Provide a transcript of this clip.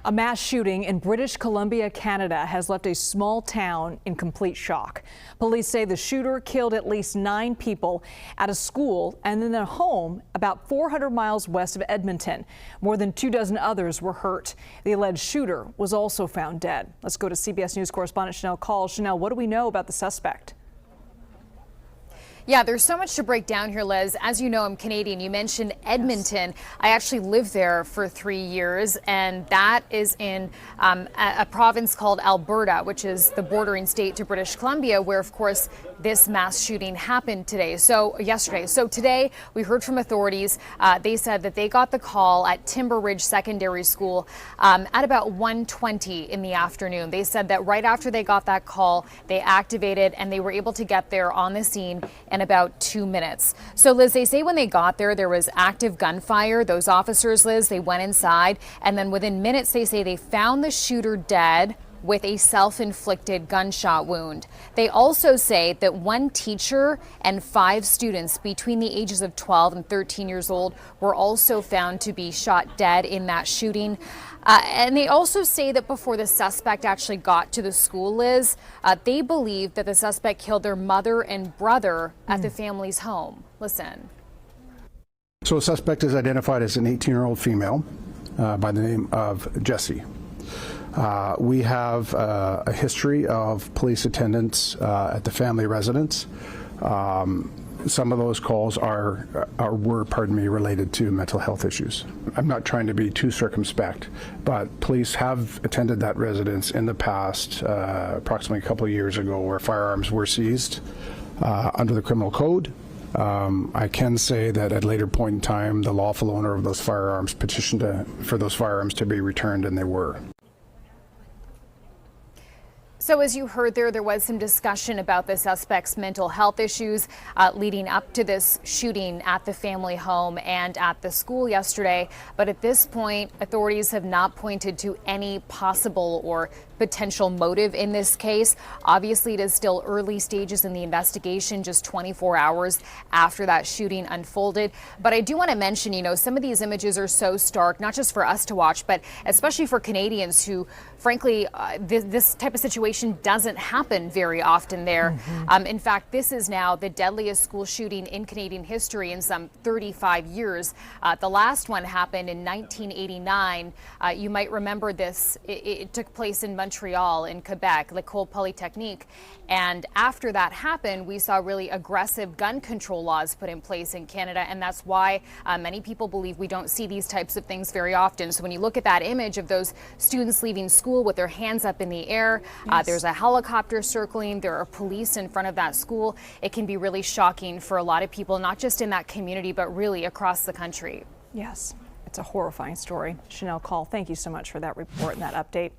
A mass shooting in British Columbia, Canada has left a small town in complete shock. Police say the shooter killed at least 9 people at a school and in a home about 400 miles west of Edmonton. More than 24 others were hurt. The alleged shooter was also found dead. Let's go to CBS News correspondent Shanelle Kaul. Shanelle, what do we know about the suspect? Yeah, there's so much to break down here, Liz. As you know, I'm Canadian. You mentioned Edmonton. Yes. I actually lived there for 3 years, and that is in a province called Alberta, which is the bordering state to British Columbia, where, of course, this mass shooting happened yesterday. So today, we heard from authorities. They said that they got the call at Timber Ridge Secondary School at about 1:20 in the afternoon. They said that right after they got that call, they activated and they were able to get there on the scene in about 2 minutes. So, Liz, they say when they got there was active gunfire. Those officers, Liz, they went inside, and then within minutes, they say they found the shooter dead with a self-inflicted gunshot wound. They also say that 1 teacher and 5 students between the ages of 12 and 13 years old were also found to be shot dead in that shooting. And they also say that before the suspect actually got to the school, Liz, they believe that the suspect killed their mother and brother at the family's home. Listen. So the suspect is identified as an 18-year-old female by the name of Jessie. We have a history of police attendance at the family residence. Some of those calls were related to mental health issues. I'm not trying to be too circumspect, but police have attended that residence in the past, approximately a couple of years ago, where firearms were seized under the criminal code. I can say that at a later point in time, the lawful owner of those firearms petitioned for those firearms to be returned, and they were. So as you heard there was some discussion about the suspect's mental health issues leading up to this shooting at the family home and at the school yesterday. But at this point, authorities have not pointed to any possible or potential motive in this case. Obviously, it is still early stages in the investigation, just 24 hours after that shooting unfolded. But I do want to mention, some of these images are so stark, not just for us to watch, but especially for Canadians who, frankly, this type of situation doesn't happen very often there. In fact, this is now the deadliest school shooting in Canadian history in some 35 years. The last one happened in 1989. You might remember this. It took place in Montreal in Quebec, L'École Polytechnique. And after that happened, we saw really aggressive gun control laws put in place in Canada. And that's why many people believe we don't see these types of things very often. So when you look at that image of those students leaving school with their hands up in the air, yes. There's a helicopter circling, there are police in front of that school. It can be really shocking for a lot of people, not just in that community, but really across the country. Yes, it's a horrifying story. Shanelle Kaul, thank you so much for that report and that update.